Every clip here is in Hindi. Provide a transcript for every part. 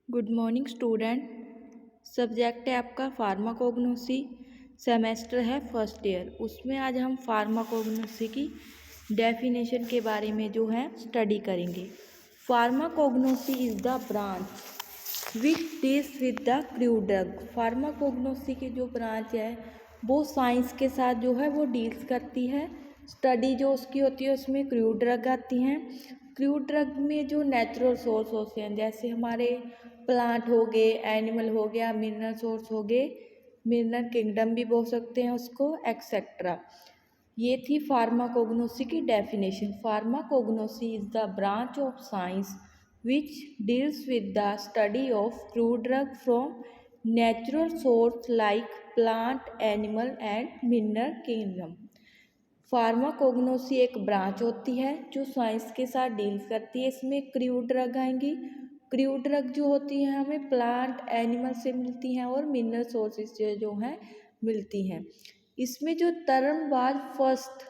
Good morning student. सब्जेक्ट है आपका फार्माकोग्नोसी। सेमेस्टर है फर्स्ट ईयर। उसमें आज हम फार्माकोग्नोसी की डेफिनेशन के बारे में जो है स्टडी करेंगे। Pharmacognosy is the branch which deals with the crude drug. Pharmacognosy की जो ब्रांच है वो साइंस के साथ जो है वो डील्स करती है। स्टडी जो उसकी होती है उसमें क्रूड ड्रग आती हैं। क्रूड ड्रग में जो नेचुरल सोर्स होते हैं जैसे हमारे प्लांट हो गए, एनिमल हो गया, मिनरल सोर्स हो गए, मिनरल किंगडम भी बोल सकते हैं उसको, एक्सेट्रा। ये थी फार्माकोग्नोसी की definition. Pharmacognosy is the branch of science which deals with the study of crude drug from natural source like plant, animal and mineral kingdom। Pharmacognosy एक ब्रांच होती है जो साइंस के साथ डील करती है। इसमें क्रूड ड्रग आएंगी। क्रूड ड्रग जो होती है हमें प्लांट, एनिमल से मिलती हैं और मिनरल सोर्सेज से जो हैं मिलती हैं। इसमें जो term was first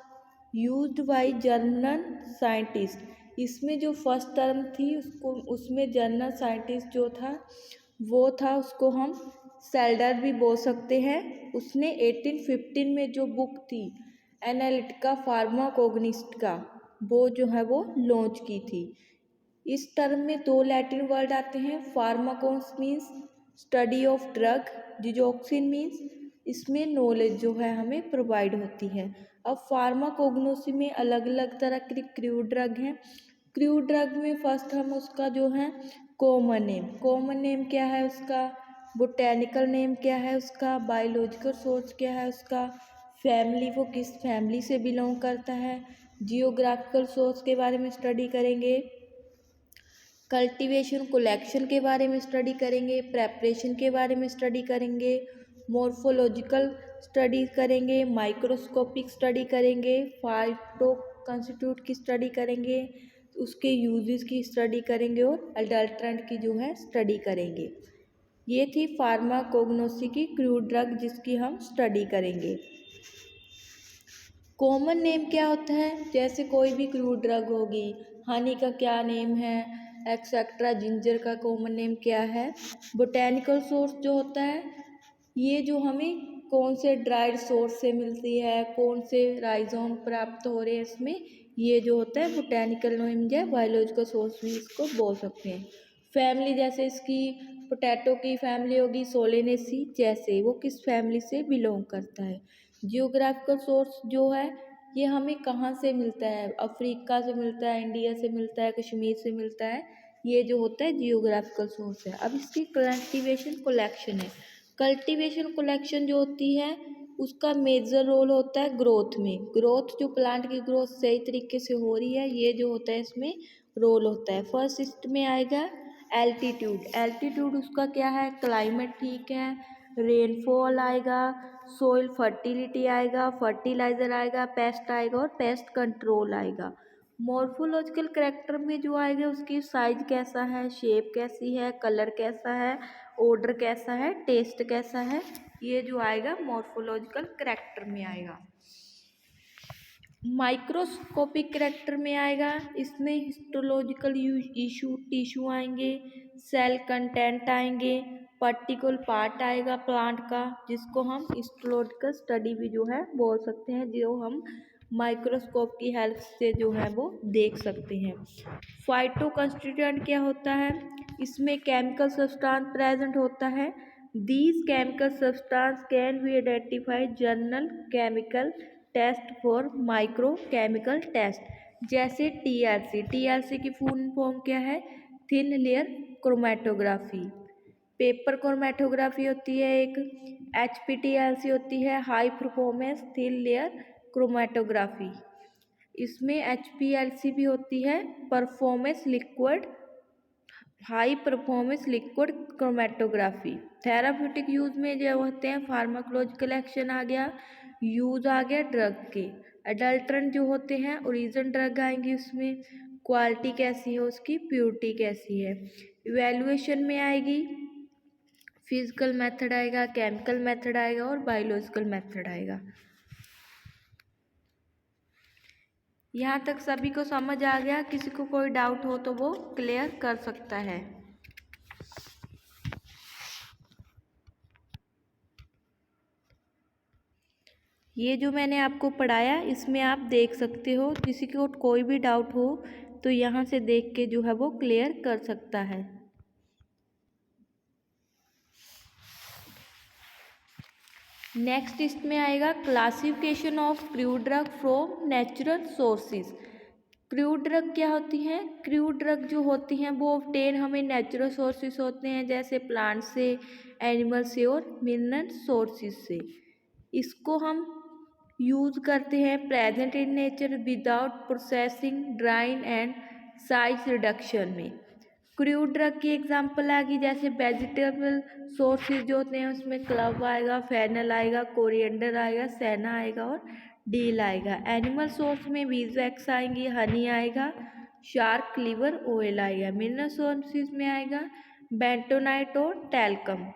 used by journal scientist, इसमें जो फर्स्ट टर्म थी उसमें जर्नल साइंटिस्ट जो था वो था, उसको हम सेल्डर भी बोल सकते हैं। उसने 1815 में जो बुक थी एनालिटिका फार्माकोग्निस्टिका वो जो है वो लॉन्च की थी। इस टर्म में दो लैटिन वर्ड आते हैं। Pharmakos means study of drug, digoxin means इसमें नॉलेज जो है हमें प्रोवाइड होती है। अब फार्माकोग्नोसी में अलग अलग तरह के क्रूड ड्रग हैं। क्रूड ड्रग में फर्स्ट हम उसका जो है कॉमन नेम क्या है उसका, बोटेनिकल नेम क्या है उसका, बायोलॉजिकल सोर्स क्या है उसका, फैमिली वो किस फैमिली से बिलोंग करता है, जियोग्राफिकल सोर्स के बारे में स्टडी करेंगे, कल्टीवेशन कलेक्शन के बारे में स्टडी करेंगे, प्रेपरेशन के बारे में स्टडी करेंगे, मॉर्फोलॉजिकल स्टडी करेंगे, माइक्रोस्कोपिक स्टडी करेंगे, फाइटो कंस्टिट्यूट की स्टडी करेंगे, उसके यूजेस की स्टडी करेंगे और अडल्ट्रेंट की जो है स्टडी करेंगे। ये थी फार्माकोग्नोसी की क्रूड ड्रग जिसकी हम स्टडी करेंगे। कॉमन नेम क्या होता है, जैसे कोई भी क्रूड ड्रग होगी, हनी का क्या नेम है, एक्सेट्रा, जिंजर का कॉमन नेम क्या है। बोटेनिकल सोर्स जो होता है ये जो हमें कौन से ड्राइड सोर्स से मिलती है, कौन से राइजोम प्राप्त हो रहे हैं इसमें, ये जो होता है बोटेनिकल नेम है। बायोलॉजिकल सोर्स भी इसको बोल सकते हैं। फैमिली जैसे इसकी पोटैटो की फैमिली होगी सोलेनेसी, जैसे वो किस फैमिली से बिलोंग करता है। जियोग्राफिकल सोर्स जो है ये हमें कहाँ से मिलता है, अफ्रीका से मिलता है, इंडिया से मिलता है, कश्मीर से मिलता है, ये जो होता है जियोग्राफिकल सोर्स है। अब इसकी कल्टीवेशन कलेक्शन है। कल्टीवेशन कलेक्शन जो होती है उसका मेजर रोल होता है ग्रोथ में। ग्रोथ जो प्लांट की ग्रोथ सही तरीके से हो रही है ये जो होता है इसमें रोल होता है। फर्स्ट इसमें आएगा एल्टीट्यूड। एल्टीट्यूड उसका क्या है, क्लाइमेट ठीक है, रेनफॉल आएगा, सोइल फर्टिलिटी आएगा, फर्टिलाइजर आएगा, पेस्ट आएगा और पेस्ट कंट्रोल आएगा। मॉर्फोलॉजिकल करेक्टर में जो आएगा उसकी साइज कैसा है, शेप कैसी है, कलर कैसा है, ऑर्डर कैसा है, टेस्ट कैसा है, ये जो आएगा मॉर्फोलॉजिकल करेक्टर में आएगा। माइक्रोस्कोपिक करेक्टर में आएगा, इसमें हिस्टोलॉजिकल टिश्यू आएंगे, सेल कंटेंट आएंगे, पर्टिकुलर पार्ट आएगा प्लांट का जिसको हम हिस्टोलॉजिकल स्टडी भी जो है बोल सकते हैं, जो हम माइक्रोस्कोप की हेल्प से जो है वो देख सकते हैं। फाइटो कंस्टिट्यूएंट क्या होता है, इसमें केमिकल सब्सटेंस प्रेजेंट होता है। These chemical substance can be identified general chemical test for micro chemical test, जैसे टीआरसी। टीआरसी की फुल फॉर्म क्या है, thin layer chromatography. Paper chromatography होती है एक। एचपीटीएलसी होती है high performance thin layer chromatography. इसमें एचपीएलसी भी होती है performance liquid high performance liquid chromatography. Therapeutic use में जो होते हैं फार्माकोलॉजिकल एक्शन आ गया, यूज आ गया ड्रग के। अडल्ट्रेंट जो होते हैं ओरिजिन ड्रग आएंगी, उसमें क्वालिटी कैसी है उसकी, प्योरिटी कैसी है। इवेल्युएशन में आएगी फिजिकल मेथड आएगा, केमिकल मेथड आएगा और बायोलॉजिकल मेथड आएगा। यहाँ तक सभी को समझ आ गया, किसी को कोई डाउट हो तो वो क्लियर कर सकता है। ये जो मैंने आपको पढ़ाया इसमें आप देख सकते हो, किसी को कोई भी डाउट हो तो यहाँ से देख के जो है वो क्लियर कर सकता है। नेक्स्ट इसमें आएगा classification of crude drug from natural sources. Crude drug क्या होती हैं? क्रूड ड्रग जो होती हैं वो ऑब्टेन हमें नेचुरल सोर्सेज होते हैं, जैसे प्लांट से, एनिमल से और मिनरल सोर्सेज से। इसको हम यूज़ करते हैं present in nature without processing, drawing and size reduction में। क्रूड ड्रग की एग्जांपल आ गई, जैसे वेजिटेबल सोर्सेज जो होते हैं उसमें क्लव आएगा, फेनल आएगा, कोरिएंडर आएगा, सेना आएगा और डील आएगा। एनिमल सोर्स में बीजवैक्स आएंगी, हनी आएगा, शार्क लिवर ऑयल आएगा। मिनरल सोर्सेज में आएगा बेंटोनाइट और टैल्कम।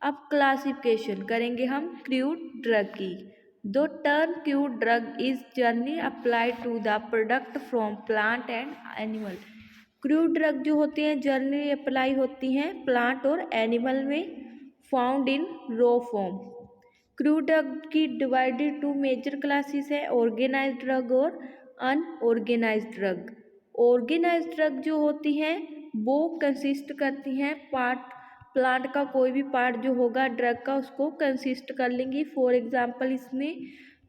अब क्लासिफिकेशन करेंगे हम क्रूड ड्रग की। The term crude drug is generally applied to the product from plant and animal. Crude drug जो होते हैं जनरली अप्लाई होती हैं प्लांट और एनिमल में, found in raw form. Crude drug की डिवाइडेड टू मेजर क्लासेस है, ऑर्गेनाइज्ड ड्रग और अनऑर्गेनाइज्ड ड्रग। ऑर्गेनाइज्ड ड्रग जो होती हैं वो कंसिस्ट करती हैं प्लांट का कोई भी पार्ट जो होगा ड्रग का उसको कंसिस्ट कर लेंगी। फॉर एग्जांपल इसमें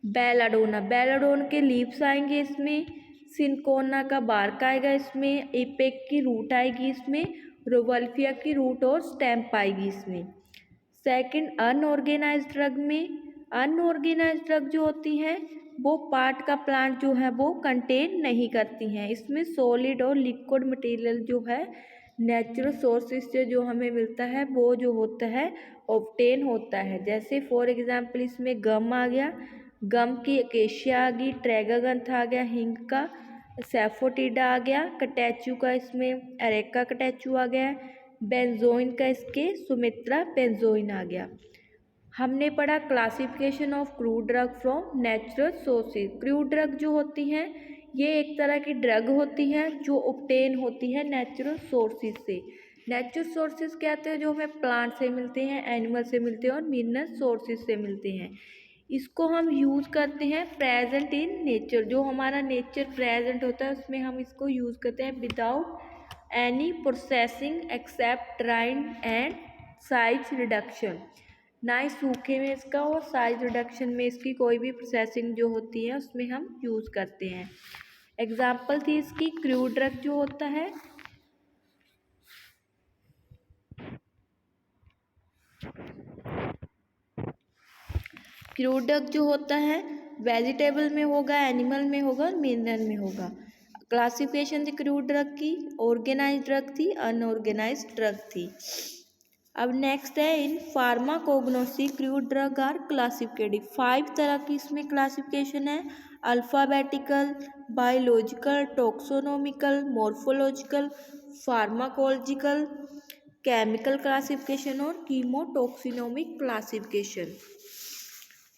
बेलाडोना के लीव्स आएंगे, इसमें सिनकोना का बार्क आएगा, इसमें एपेक की रूट आएगी, इसमें रोवल्फिया की रूट और स्टेम्प आएगी इसमें। सेकंड अनऑर्गेनाइज्ड ड्रग में, अनऑर्गेनाइज्ड ड्रग जो होती हैं वो पार्ट का प्लांट जो है वो कंटेन नहीं करती हैं। इसमें सॉलिड और लिक्विड मटेरियल जो है नेचुरल सोर्सेज से जो हमें मिलता है वो जो होता है ऑब्टेन होता है। जैसे फॉर एग्जांपल इसमें गम आ गया, गम की एकेशिया आ गई, ट्रैगागंथ आ गया, हिंग का सैफोटिडा आ गया, कटैचू का इसमें एरेका कटैचू आ गया, बेंजोइन का इसके सुमित्रा बेंजोइन आ गया। हमने पढ़ा classification of crude drug from natural sources. Crude drug जो होती हैं ये एक तरह की ड्रग होती है जो ऑब्टेन होती है नेचुरल सोर्सेज से। नेचुरल सोर्सेज कहते हैं जो हमें प्लांट से मिलते हैं, एनिमल से मिलते हैं और मिनरल सोर्सेज से मिलते हैं। इसको हम यूज़ करते हैं प्रेजेंट इन नेचर, जो हमारा नेचर प्रेजेंट होता है उसमें हम इसको यूज़ करते हैं without any processing except drying and size reduction. ना ही सूखे में इसका और साइज रिडक्शन में इसकी कोई भी प्रोसेसिंग जो होती है उसमें हम यूज़ करते हैं। एग्जाम्पल थी इसकी क्रूड ड्रग जो होता है, क्रूड ड्रग जो होता है वेजिटेबल में होगा, एनिमल में होगा और मिनरल में होगा। क्लासिफिकेशन थी क्रूड ड्रग की, ऑर्गेनाइज्ड ड्रग थी, अनऑर्गेनाइज्ड ड्रग थी। अब नेक्स्ट है in pharmacognosy crude drug are classificated. 5 तरह की इसमें क्लासिफिकेशन है, alphabetical, biological, taxonomical, morphological, pharmacological, chemical classification और कीमोटॉक्सिनोमिक क्लासिफिकेशन।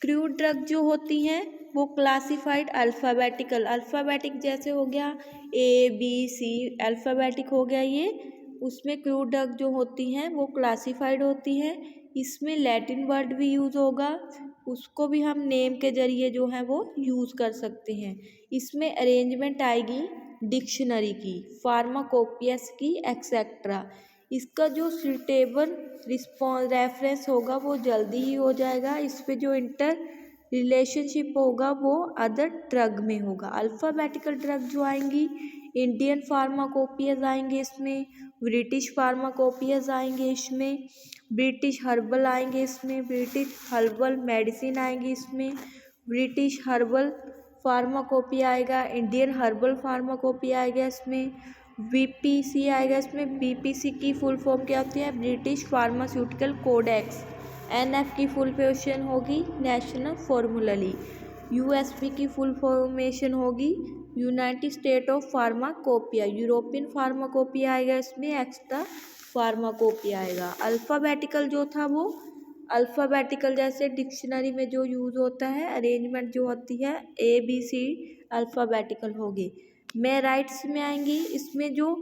क्रूड ड्रग जो होती हैं वो क्लासिफाइड अल्फ़ाबेटिकल, अल्फ़ाबेटिक जैसे हो गया ABC अल्फ़ाबेटिक हो गया ये, उसमें क्रूड ड्रग जो होती हैं वो क्लासिफाइड होती हैं। इसमें लैटिन वर्ड भी यूज़ होगा, उसको भी हम नेम के जरिए जो है वो यूज़ कर सकते हैं। इसमें अरेंजमेंट आएगी डिक्शनरी की, फार्माकोपियस की, एक्सेट्रा। इसका जो सुटेबल रेफरेंस होगा वो जल्दी ही हो जाएगा। इस पे जो इंटर रिलेशनशिप होगा वो अदर ड्रग में होगा। अल्फ़ाबेटिकल ड्रग जो आएंगी इंडियन फार्माकोपियस आएंगे, इसमें ब्रिटिश फार्माकोपियस आएंगे, इसमें ब्रिटिश हर्बल आएंगे, इसमें ब्रिटिश हर्बल मेडिसिन आएंगी, इसमें ब्रिटिश हर्बल फार्माकोपिया आएगा, इंडियन हर्बल फार्माकोपिया आएगा, इसमें BPC आएगा। इसमें BPC की फुल फॉर्म क्या होती है? British pharmaceutical codex. NF की फुल फॉर्मेशन होगी नेशनल फॉर्मूलरी। USP की फुल फॉर्मेशन होगी united state of pharmacopoeia. European pharmacopoeia आएगा, इसमें एक्स्ट्रा फार्माकोपिया आएगा। अल्फ़ाबेटिकल जो था वो अल्फ़ाबेटिकल जैसे डिक्शनरी में जो यूज़ होता है, अरेंजमेंट जो होती है ABC अल्फ़ाबेटिकल होगी। मैं राइट्स में आएंगी, इसमें जो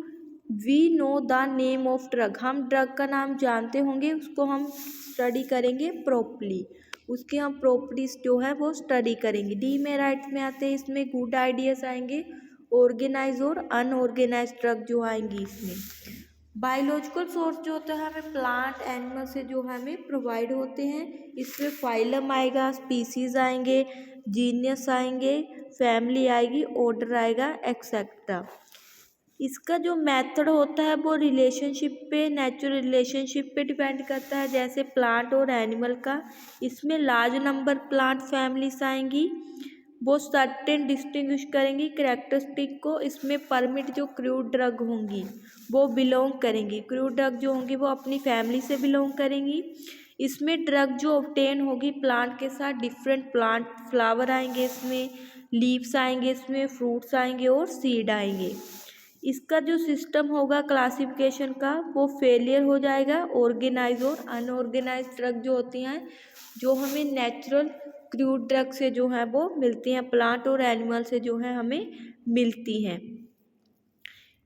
we know the name of drug, हम ड्रग का नाम जानते होंगे उसको हम स्टडी करेंगे प्रॉपरली। उसकी हम प्रॉपर्टीज जो है वो स्टडी करेंगे। डी में राइट्स में आते हैं, इसमें गुड आइडियाज आएंगे, ऑर्गेनाइज और अनऑर्गेनाइज ड्रग जो आएंगी इसमें। बायोलॉजिकल सोर्स जो होता है हमें प्लांट एनिमल से जो हमें प्रोवाइड होते हैं। इसमें फाइलम आएगा, स्पीसीज आएंगे, जीनियस आएंगे, फैमिली आएगी, ऑर्डर आएगा, एक्सेट्रा। इसका जो मेथड होता है वो रिलेशनशिप पे, नेचुरल रिलेशनशिप पे डिपेंड करता है। जैसे प्लांट और एनिमल का, इसमें लार्ज नंबर प्लांट फैमिलीज आएंगी, वो सर्टेन डिस्टिंग्विश करेंगी करेक्टरिस्टिक को। इसमें परमिट जो क्रूड ड्रग होंगी वो बिलोंग करेंगी, क्रूड ड्रग जो होंगी वो अपनी फैमिली से बिलोंग करेंगी। इसमें ड्रग जो ऑब्टेन होगी प्लांट के साथ, डिफरेंट प्लांट फ्लावर आएंगे, इसमें लीव्स आएंगे, इसमें फ्रूट्स आएंगे और सीड आएंगे। इसका जो सिस्टम होगा क्लासिफिकेशन का वो फेलियर हो जाएगा। ऑर्गेनाइज और अनऑर्गेनाइज ड्रग जो होती हैं, जो हमें नेचुरल क्रूड ड्रग से जो है वो मिलती हैं, प्लांट और एनिमल से जो है हमें मिलती हैं।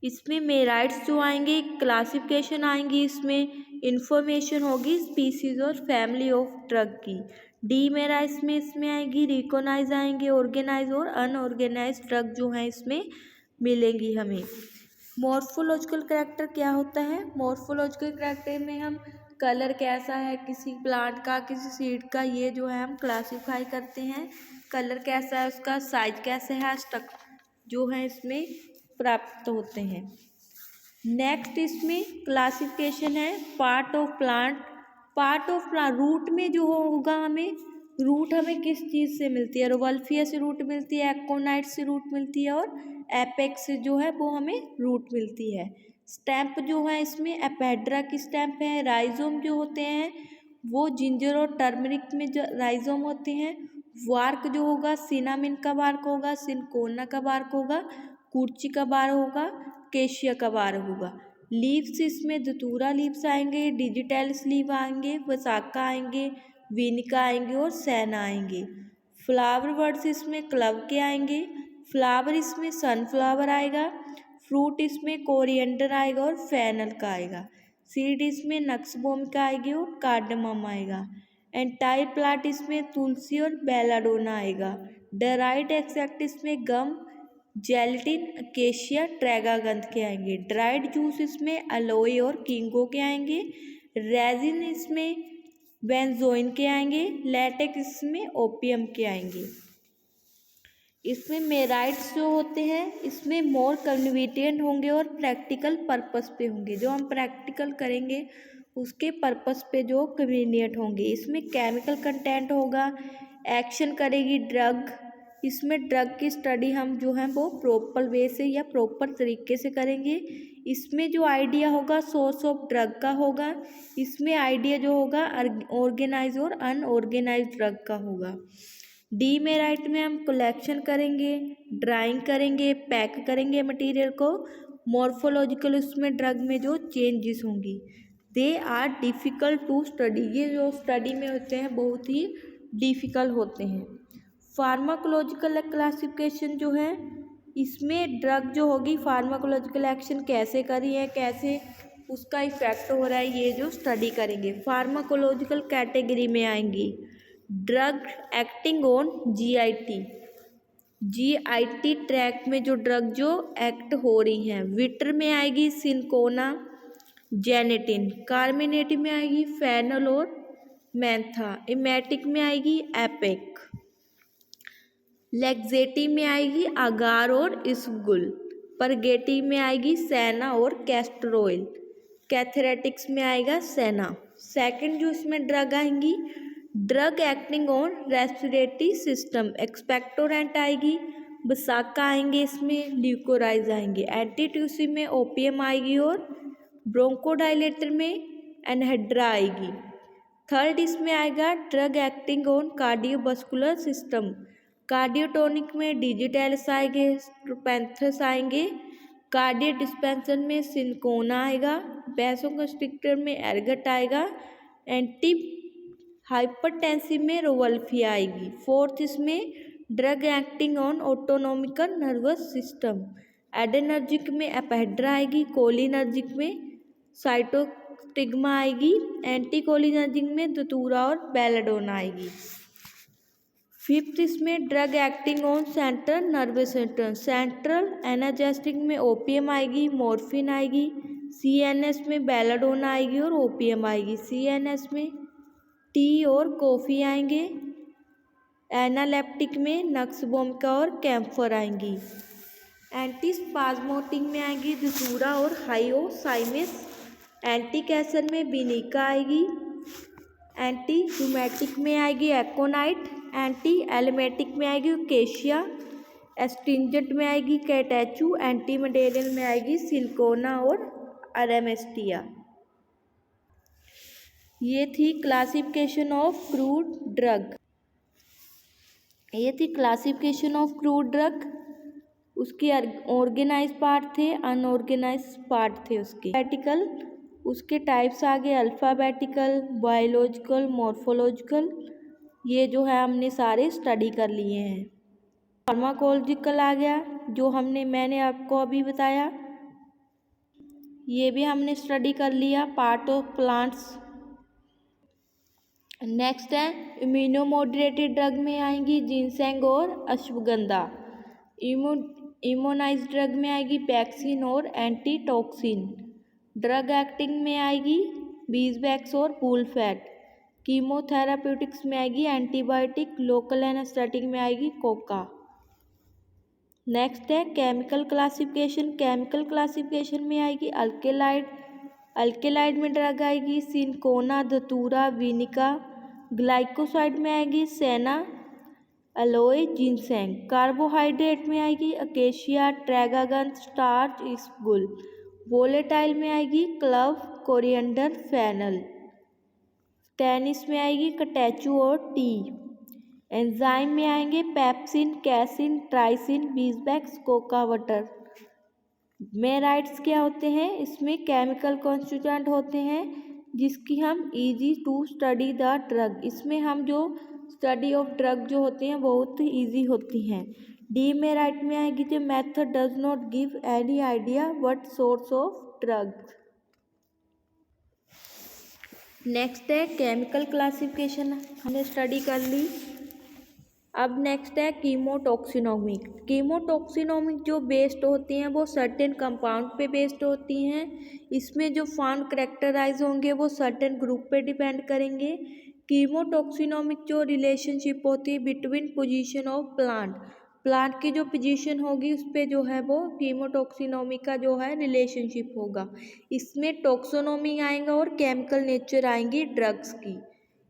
इसमें मेराइट्स जो आएंगे, क्लासिफिकेशन आएंगी, इसमें इंफॉर्मेशन होगी स्पीसीज और फैमिली ऑफ ड्रग की। डी मेराइट्स में इसमें आएगी, रिकॉग्नाइज आएंगे, ऑर्गेनाइज और अनऑर्गेनाइज ड्रग जो हैं इसमें मिलेंगी हमें। मॉर्फोलॉजिकल करैक्टर क्या होता है? मॉर्फोलॉजिकल करैक्टर में हम कलर कैसा है किसी प्लांट का, किसी सीड का, ये जो है हम क्लासीफाई करते हैं। कलर कैसा है उसका, साइज कैसे है, स्ट्रक्चर जो है इसमें प्राप्त होते हैं। नेक्स्ट इसमें क्लासिफिकेशन है part of plant. Part of plant, root में जो होगा हमें, रूट हमें किस चीज़ से मिलती है? रोवल्फिया से रूट मिलती है, एक्कोनाइट से रूट मिलती है और एपेक्स से जो है वो हमें रूट मिलती है। स्टैम्प जो है इसमें एपेड्रा की स्टैम्प है। राइजोम जो होते हैं वो जिंजर और टर्मरिक में जो राइजोम होते हैं। वार्क जो होगा सिनामिन का वार्क होगा, सिनकोना का वार्क होगा, कुर्ची का बार होगा, केशिया का बार होगा। लीव्स इसमें धतूरा लीव्स आएंगे, डिजिटल्स लीव आएंगे, वसाका आएंगे, विनिका आएंगे और सैना आएंगे। फ्लावर वर्ड्स इसमें क्लव के आएंगे। फ्लावर इसमें सनफ्लावर आएगा। फ्रूट इसमें कोरिएंडर आएगा और फेनल का आएगा। सीड इसमें नक्सबोम का आएगी और कार्डमम आएगा। एंटायर प्लांट इसमें तुलसी और बेलाडोना आएगा। डराइड एक्सट्रैक्ट इसमें गम, जेलेटिन, अकेशिया, ट्रैगागंध के आएंगे। ड्राइड जूस इसमें अलोए और किंगो के आएंगे। रेजिन इसमें बेंजोइन के आएंगे। लैटेक्स इसमें ओपियम के आएंगे। इसमें मेराइट्स जो होते हैं इसमें मोर कन्वीनियंट होंगे और प्रैक्टिकल पर्पस पे होंगे। जो हम प्रैक्टिकल करेंगे उसके पर्पस पे जो कन्वीनियंट होंगे। इसमें केमिकल कंटेंट होगा, एक्शन करेगी ड्रग। इसमें ड्रग की स्टडी हम जो है वो प्रॉपर वे से या प्रॉपर तरीके से करेंगे। इसमें जो आइडिया होगा सोर्स ऑफ ड्रग का होगा। इसमें आइडिया जो होगा ऑर्गेनाइज और अनऑर्गेनाइज ड्रग का होगा। डी में राइट में हम कलेक्शन करेंगे, ड्राइंग करेंगे, पैक करेंगे मटेरियल को। मॉर्फोलॉजिकल उसमें ड्रग में जो चेंजेस होंगी, they are difficult to study, ये जो स्टडी में होते हैं बहुत ही डिफ़िकल्ट होते हैं। फार्माकोलॉजिकल क्लासिफिकेशन जो है इसमें ड्रग जो होगी फार्माकोलॉजिकल एक्शन कैसे करी है, कैसे उसका इफेक्ट हो रहा है, ये जो स्टडी करेंगे। फार्माकोलॉजिकल कैटेगरी में आएंगी drug acting on GIT, GIT tract में जो ड्रग जो एक्ट हो रही हैं। विटर में आएगी सिनकोना, जेनेटिन। कार्मिनेटिव में आएगी फेनल और मैंथा। इमेटिक में आएगी एपेक। लेक्जेटिव में आएगी अगार और इसगुल। परगेटिव में आएगी सैना और कैस्टर ऑयल। कैथरेटिक्स में आएगा सेना। सेकंड जो इसमें ड्रग आएंगी drug acting on respiratory system, expectorant आएगी, बसाका आएंगे, इसमें ल्यूकोराइज आएंगे। एंटीट्यूसिव में ओपियम आएगी और ब्रोंकोडाइलेटर में एनहेड्रा आएगी। थर्ड इसमें आएगा drug acting on cardiovascular system. Cardiotonic में डिजिटल्स आएंगे, स्ट्रोपेंथस आएंगे। कार्डियो डिस्पेंसर में सिनकोना आएगा। वैसोकंस्ट्रिक्टर में एर्गट आएगा। एंटी हाइपरटेंसिव में रोवल्फिया आएगी। फोर्थ इसमें drug acting on autonomical nervous system. Adrenergic में एपेड्रा आएगी। कोलिनर्जिक में साइटोस्टिग्मा आएगी। एंटीकोलिनर्जिक में धतूरा और बेलाडोना आएगी। फिफ्थ इसमें drug acting on central nervous system. Central analgesic में ओपीएम आएगी, मॉर्फिन आएगी। सीएनएस में बेलाडोना आएगी और ओपीएम आएगी। सीएनएस में टी और कॉफ़ी आएंगे। एनालेप्टिक में नक्सबोमिका और कैम्फर आएंगी। एंटीस्पाज्मोटिक में आएगी धतूरा और हाइओसाइमिस। एंटीकैंसर में बिनिका आएगी। एंटी रूमेटिक में आएगी एकोनाइट। एंटी एलिमेटिक में आएगी केशिया। एस्ट्रिंजेंट में आएगी कैटेचू। एंटी मलेरियल में आएगी सिलिकोना और अरेमेस्टिया। ये थी क्लासिफिकेशन ऑफ क्रूड ड्रग। उसके ऑर्गेनाइज पार्ट थे, अनऑर्गेनाइज पार्ट थे उसके। अल्फाबेटिकल उसके टाइप्स आगे अल्फ़ाबेटिकल, बायोलॉजिकल, मॉर्फोलॉजिकल, ये जो है हमने सारे स्टडी कर लिए हैं। फार्माकोलॉजिकल आ गया जो मैंने आपको अभी बताया, ये भी हमने स्टडी कर लिया, पार्ट ऑफ प्लांट्स। नेक्स्ट है इम्यूनोमोड्यूलेटेड ड्रग में आएंगी जिनसेंग और अश्वगंधा। इम्यूनाइज ड्रग में आएगी वैक्सीन और एंटीटॉक्सिन। ड्रग एक्टिंग में आएगी बीजवैक्स और बुलफैट। कीमोथेराप्यूटिक्स में आएगी एंटीबायोटिक। लोकल एनेस्थेटिक में आएगी कोका। नेक्स्ट है केमिकल क्लासिफिकेशन में आएगी अल्केलाइड में ड्रग आएगी सिनकोना, धतूरा, विनिका। ग्लाइकोसाइड में आएगी सेना, अलोए, जिनसेंग। कार्बोहाइड्रेट में आएगी अकेशिया, ट्रैगागन, स्टार्च, इसबगुल। वोलेटाइल में आएगी क्लव, कोरिएंडर, फेनल। टेनिस में आएगी कटैचू और टी। एंजाइम में आएंगे पेप्सिन, कैसिन, ट्राइसिन, बीजवैक्स, कोका बटर। मेराइट्स क्या होते हैं? इसमें केमिकल कॉन्स्टिट्यूएंट होते हैं जिसकी हम easy to study the drug, इसमें हम जो स्टडी ऑफ ड्रग जो होते हैं बहुत इजी होती हैं। डीमेराइट में आएगी जो method does not give any idea what source of drug. Next है केमिकल क्लासिफिकेशन, हमने स्टडी कर ली। अब नेक्स्ट है कीमोटॉक्सिनोमिक जो बेस्ड होती हैं वो सर्टेन कंपाउंड पे बेस्ड होती हैं। इसमें जो फाउंड करेक्टराइज होंगे वो सर्टेन ग्रुप पे डिपेंड करेंगे। कीमोटॉक्सिनोमिक जो रिलेशनशिप होती है बिटवीन पोजीशन ऑफ प्लांट की जो पोजीशन होगी उस पर जो है वो कीमोटॉक्सिनोमिक का जो है रिलेशनशिप होगा। इसमें टॉक्सोनोमी आएगा और केमिकल नेचर आएंगी ड्रग्स की।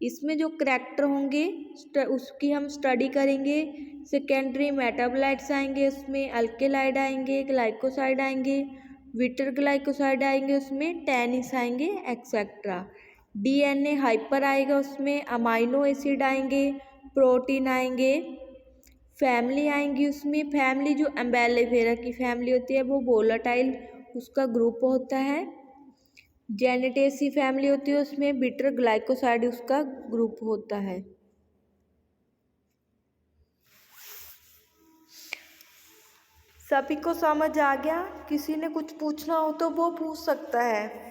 इसमें जो करैक्टर होंगे उसकी हम स्टडी करेंगे। सेकेंडरी मेटाबोलाइट्स आएंगे, उसमें अल्केलाइड आएंगे, ग्लाइकोसाइड आएंगे, विटर ग्लाइकोसाइड आएंगे, उसमें टेनिस आएंगे, एक्सेट्रा। डीएनए हाइपर आएगा, उसमें अमाइनो एसिड आएंगे, प्रोटीन आएंगे, फैमिली आएंगी। उसमें फैमिली जो एम्बेलिफेरा की फैमिली होती है वो वोलेटाइल उसका ग्रुप होता है। जेनेटेसी फैमिली होती है उसमें बिटर ग्लाइकोसाइड उसका ग्रुप होता है। सभी को समझ आ गया? किसी ने कुछ पूछना हो तो वो पूछ सकता है।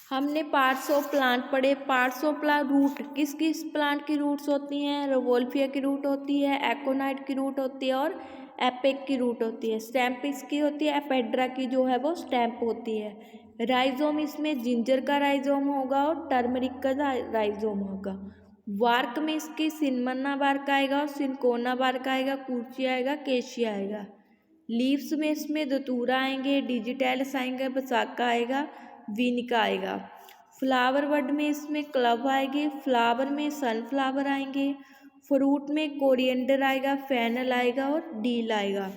हमने पार्ट्स ऑफ प्लांट पढ़े। पार्ट्स ऑफ प्लांट रूट, किस किस प्लांट की रूट्स होती हैं? रोवोल्फिया की रूट होती है, एकोनाइट की रूट होती है और एपेक की रूट होती है। स्टेम्प इसकी होती है, एपेड्रा की जो है वो स्टेम्प होती है। राइजोम इसमें जिंजर का राइजोम होगा और टर्मरिक का राइजोम होगा। वार्क में इसकी सिनमन्ना बार्क आएगा और सिनकोना बार्क आएगा, कुर्ची आएगा, केशिया आएगा। लीव्स में इसमें धतूरा आएंगे, डिजिटैलिस आएंगे, बसाका आएगा, विनिका आएगा। फ्लावर वर्ड में इसमें क्लव आएगी, फ्लावर में सनफ्लावर आएंगे, फ्रूट में कोरिएंडर आएगा, फेनल आएगा और डील आएगा।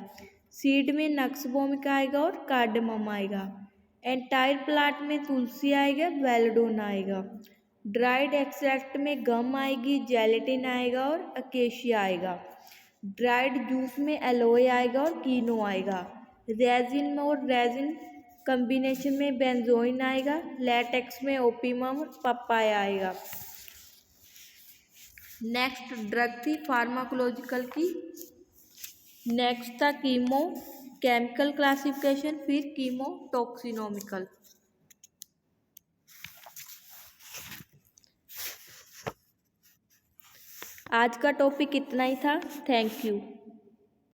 सीड में नक्सबोमिका आएगा और कार्डमम आएगा। एंटायर प्लांट में तुलसी आएगा, बेलाडोना आएगा। ड्राइड एक्सट्रैक्ट में गम आएगी, जेलेटिन आएगा और अकेशिया आएगा। ड्राइड जूस में एलोए आएगा और कीनो आएगा। रेजिन में और रेजिन कम्बिनेशन में बेंजोइन आएगा। लेटेक्स में ओपियम और पपाया आएगा। नेक्स्ट ड्रग थी फार्माकोलॉजिकल की। नेक्स्ट था केमिकल क्लासिफिकेशन, फिर कीमोटॉक्सिनोमिकल। आज का टॉपिक इतना ही था। Thank you.